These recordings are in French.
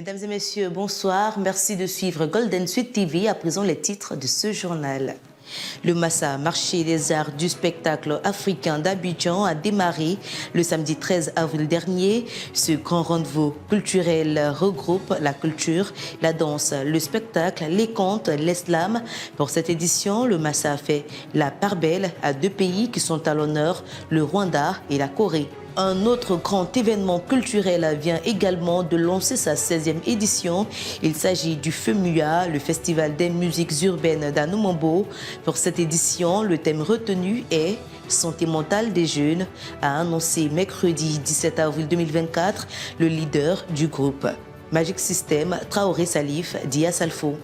Mesdames et messieurs, bonsoir. Merci de suivre Golden Sud TV. À présent, les titres de ce journal. Le Massa, marché des arts du spectacle africain d'Abidjan, a démarré le samedi 13 avril dernier. Ce grand rendez-vous culturel regroupe la culture, la danse, le spectacle, les contes, l'islam. Pour cette édition, le Massa a fait la part belle à deux pays qui sont à l'honneur, le Rwanda et la Corée. Un autre grand événement culturel vient également de lancer sa 16e édition. Il s'agit du FEMUA, le Festival des musiques urbaines d'Anoumambo. Pour cette édition, le thème retenu est « Santé mentale des jeunes », a annoncé mercredi 17 avril 2024 le leader du groupe Magic System, Traoré Salif Dia Salfo.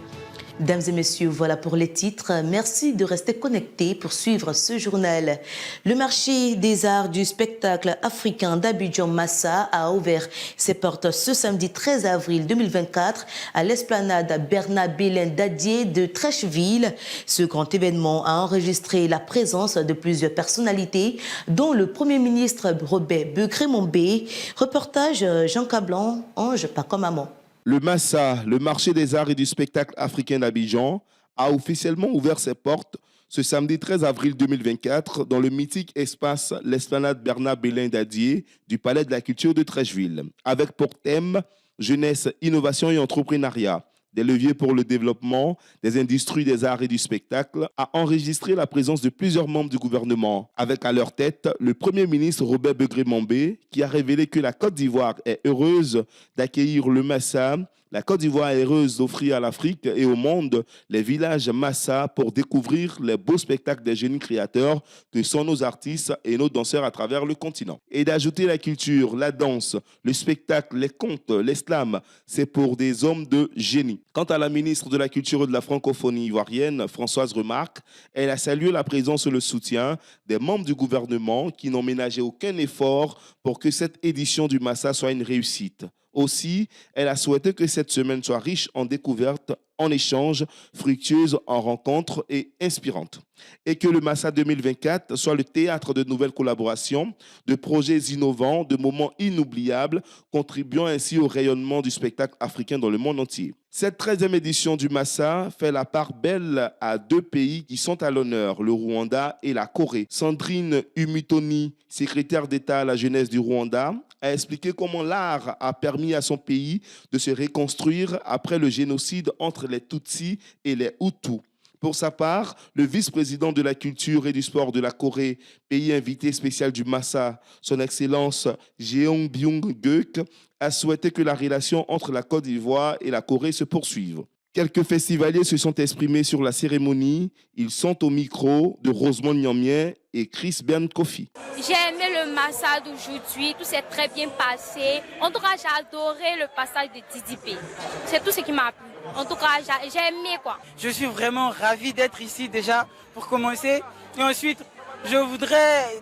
Mesdames et messieurs, voilà pour les titres. Merci de rester connectés pour suivre ce journal. Le marché des arts du spectacle africain d'Abidjan Massa a ouvert ses portes ce samedi 13 avril 2024 à l'esplanade Bernard Belin Dadier de Trècheville. Ce grand événement a enregistré la présence de plusieurs personnalités, dont le Premier ministre Robert Begré-Mombé. Reportage Jean Cablan, Ange pas comme maman. Le Massa, le marché des arts et du spectacle africain d'Abidjan, a officiellement ouvert ses portes ce samedi 13 avril 2024 dans le mythique espace l'esplanade Bernard Belin Dadier du Palais de la Culture de Trècheville, avec pour thème jeunesse, innovation et entrepreneuriat. Des leviers pour le développement des industries des arts et du spectacle, a enregistré la présence de plusieurs membres du gouvernement, avec à leur tête le Premier ministre Robert Begré-Mombé, qui a révélé que la Côte d'Ivoire est heureuse d'accueillir le Massa. La Côte d'Ivoire est heureuse d'offrir à l'Afrique et au monde les villages Massa pour découvrir les beaux spectacles des génies créateurs que sont nos artistes et nos danseurs à travers le continent. Et d'ajouter la culture, la danse, le spectacle, les contes, l'islam, c'est pour des hommes de génie. Quant à la ministre de la Culture et de la Francophonie ivoirienne, Françoise Remarque, elle a salué la présence et le soutien des membres du gouvernement qui n'ont ménagé aucun effort pour que cette édition du Massa soit une réussite. Aussi, elle a souhaité que cette semaine soit riche en découvertes, en échanges, fructueuse en rencontres et inspirantes. Et que le Massa 2024 soit le théâtre de nouvelles collaborations, de projets innovants, de moments inoubliables, contribuant ainsi au rayonnement du spectacle africain dans le monde entier. Cette 13e édition du Massa fait la part belle à deux pays qui sont à l'honneur, le Rwanda et la Corée. Sandrine Humitoni, secrétaire d'État à la jeunesse du Rwanda, a expliqué comment l'art a permis à son pays de se reconstruire après le génocide entre les Tutsis et les Hutus. Pour sa part, le vice-président de la culture et du sport de la Corée, pays invité spécial du Massa, son Excellence Jeong Byung-geuk, a souhaité que la relation entre la Côte d'Ivoire et la Corée se poursuive. Quelques festivaliers se sont exprimés sur la cérémonie. Ils sont au micro de Rosemont Nyamien et Chris Bern Kofi. J'ai aimé le Massa d'aujourd'hui, tout s'est très bien passé. En tout cas, j'ai adoré le passage de Tidipé. C'est tout ce qui m'a plu. En tout cas, j'ai aimé quoi. Je suis vraiment ravi d'être ici déjà pour commencer. Et ensuite, je voudrais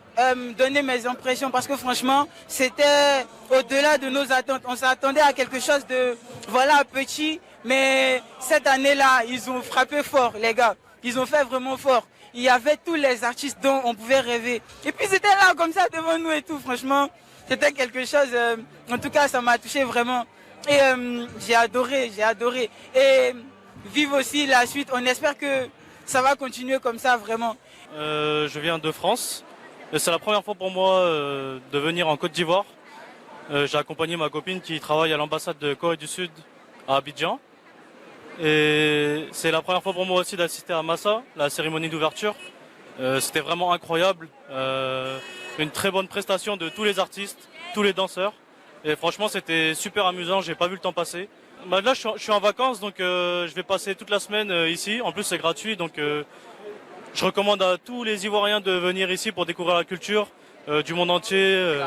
donner mes impressions parce que franchement, c'était au-delà de nos attentes. On s'attendait à quelque chose de petit, mais cette année-là, ils ont frappé fort, les gars. Ils ont fait vraiment fort. Il y avait tous les artistes dont on pouvait rêver. Et puis c'était là comme ça devant nous et tout. Franchement, c'était quelque chose. En tout cas, ça m'a touché vraiment. Et j'ai adoré. Et vive aussi la suite. On espère que ça va continuer comme ça vraiment. Je viens de France. C'est la première fois pour moi de venir en Côte d'Ivoire. J'ai accompagné ma copine qui travaille à l'ambassade de Corée du Sud à Abidjan. Et c'est la première fois pour moi aussi d'assister à Massa, la cérémonie d'ouverture. C'était vraiment incroyable. Une très bonne prestation de tous les artistes, tous les danseurs. Et franchement, c'était super amusant, j'ai pas vu le temps passer. Là, je suis en vacances, donc je vais passer toute la semaine ici. En plus, c'est gratuit, donc je recommande à tous les Ivoiriens de venir ici pour découvrir la culture du monde entier,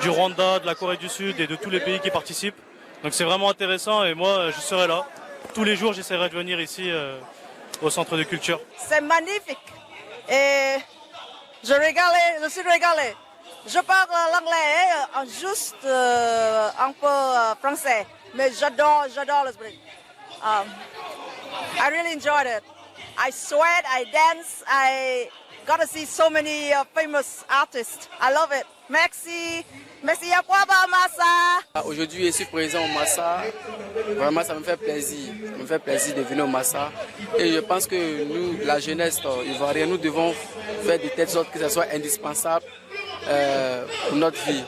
du Rwanda, de la Corée du Sud et de tous les pays qui participent. Donc c'est vraiment intéressant et moi, je serai là. Tous les jours, j'essaierai de venir ici au centre de culture. C'est magnifique et je suis régalé. Je parle l'anglais, juste un peu français, mais j'adore le spectacle. I really enjoyed it. I sweat, I dance, I got to see so many famous artists. I love it. Merci. Merci à toi, Massa. Aujourd'hui, je suis présent au Massa. Vraiment, ça me fait plaisir. Ça me fait plaisir de venir au Massa. Et je pense que nous, la jeunesse ivoirienne, nous devons faire de telle sorte que ce soit indispensable pour notre vie.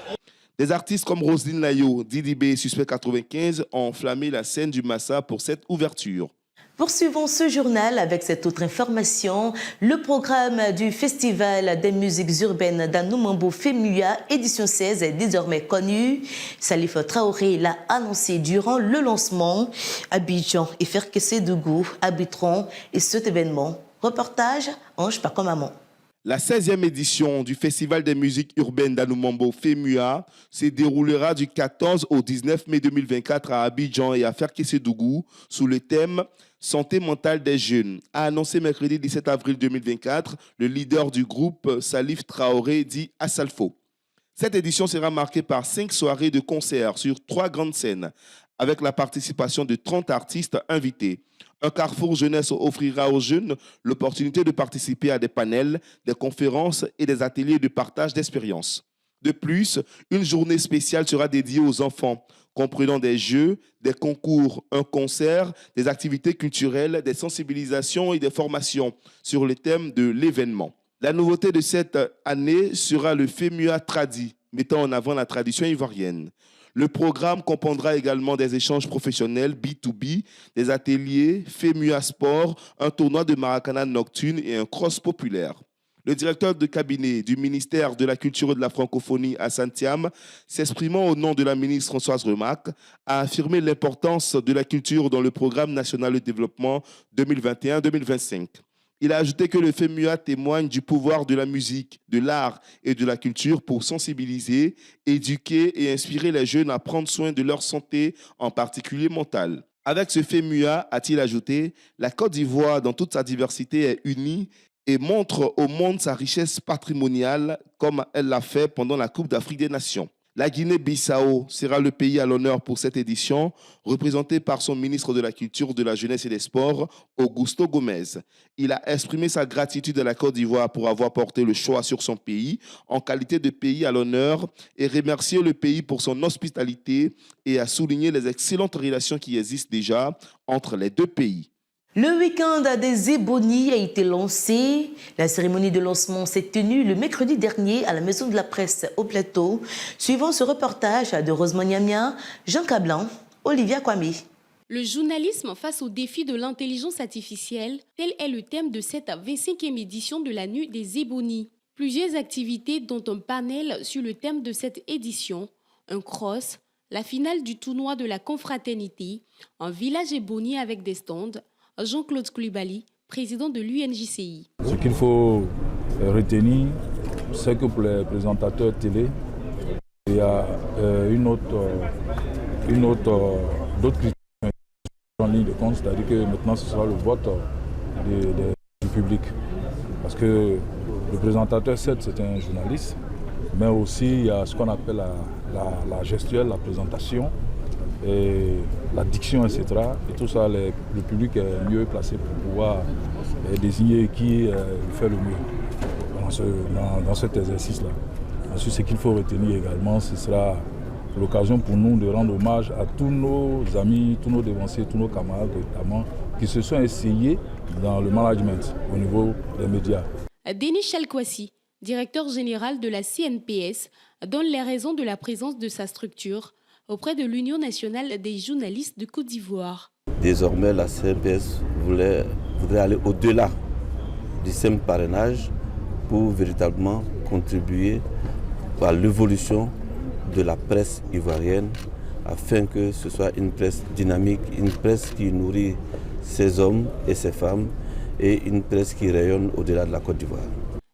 Des artistes comme Roselyne Layo, Didi B et Suspect 95 ont enflammé la scène du Massa pour cette ouverture. Poursuivons ce journal avec cette autre information. Le programme du Festival des musiques urbaines d'Anoumambo FEMUA, édition 16, est désormais connu. Salif Traoré l'a annoncé durant le lancement. Abidjan et Ferkessé-Dougou abriteront cet événement. Reportage Ange Pakomamon. La 16e édition du Festival des musiques urbaines d'Anoumambo FEMUA se déroulera du 14 au 19 mai 2024 à Abidjan et à Ferkessé-Dougou sous le thème « Santé mentale des jeunes », a annoncé mercredi 17 avril 2024 le leader du groupe Salif Traoré dit Assalfo. Cette édition sera marquée par 5 soirées de concerts sur 3 grandes scènes avec la participation de 30 artistes invités. Un carrefour jeunesse offrira aux jeunes l'opportunité de participer à des panels, des conférences et des ateliers de partage d'expériences. De plus, une journée spéciale sera dédiée aux enfants, comprenant des jeux, des concours, un concert, des activités culturelles, des sensibilisations et des formations sur le thème de l'événement. La nouveauté de cette année sera le FEMUA Tradi, mettant en avant la tradition ivoirienne. Le programme comprendra également des échanges professionnels B2B, des ateliers, FEMUA Sport, un tournoi de Maracana nocturne et un cross populaire. Le directeur de cabinet du ministère de la Culture et de la Francophonie, Hassan Thiam, s'exprimant au nom de la ministre Françoise Remac, a affirmé l'importance de la culture dans le programme national de développement 2021-2025. Il a ajouté que le FEMUA témoigne du pouvoir de la musique, de l'art et de la culture pour sensibiliser, éduquer et inspirer les jeunes à prendre soin de leur santé, en particulier mentale. Avec ce FEMUA, a-t-il ajouté, la Côte d'Ivoire, dans toute sa diversité, est unie et montre au monde sa richesse patrimoniale comme elle l'a fait pendant la Coupe d'Afrique des Nations. La Guinée-Bissau sera le pays à l'honneur pour cette édition, représenté par son ministre de la Culture, de la Jeunesse et des Sports, Augusto Gomez. Il a exprimé sa gratitude à la Côte d'Ivoire pour avoir porté le choix sur son pays en qualité de pays à l'honneur et remercié le pays pour son hospitalité et a souligné les excellentes relations qui existent déjà entre les deux pays. Le week-end des Ebonies a été lancé. La cérémonie de lancement s'est tenue le mercredi dernier à la Maison de la Presse au Plateau. Suivant ce reportage de Rosemont Niamia, Jean Cablan, Olivia Kwame. Le journalisme face au défi de l'intelligence artificielle, tel est le thème de cette 25e édition de la Nuit des Ebonies. Plusieurs activités dont un panel sur le thème de cette édition, un cross, la finale du tournoi de la confraternité, un village Ebony avec des stands. Jean-Claude Koulibaly, président de l'UNJCI. Ce qu'il faut retenir, c'est que pour les présentateurs télé, il y a d'autres critères en ligne de compte, c'est-à-dire que maintenant ce sera le vote du public. Parce que le présentateur, certes, c'est un journaliste, mais aussi il y a ce qu'on appelle la gestuelle, la présentation, et la diction, etc. Et tout ça, le public est mieux placé pour pouvoir désigner qui fait le mieux dans cet exercice-là. Ensuite, ce qu'il faut retenir également, ce sera l'occasion pour nous de rendre hommage à tous nos amis, tous nos devanciers, tous nos camarades notamment, qui se sont essayés dans le management au niveau des médias. Denis Chalkwasi, directeur général de la CNPS, donne les raisons de la présence de sa structure auprès de l'Union nationale des journalistes de Côte d'Ivoire. Désormais, la CNPS voudrait aller au-delà du simple parrainage pour véritablement contribuer à l'évolution de la presse ivoirienne afin que ce soit une presse dynamique, une presse qui nourrit ses hommes et ses femmes et une presse qui rayonne au-delà de la Côte d'Ivoire.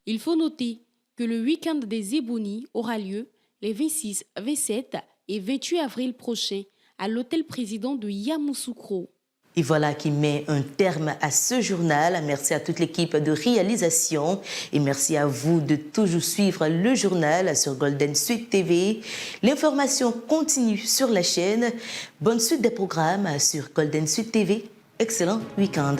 Il faut noter que le week-end des Ebonies aura lieu les 26, 27 et 28 avril prochain à l'hôtel président de Yamoussoukro. Et voilà qui met un terme à ce journal. Merci à toute l'équipe de réalisation et merci à vous de toujours suivre le journal sur Golden Sud TV. L'information continue sur la chaîne. Bonne suite des programmes sur Golden Sud TV. Excellent week-end.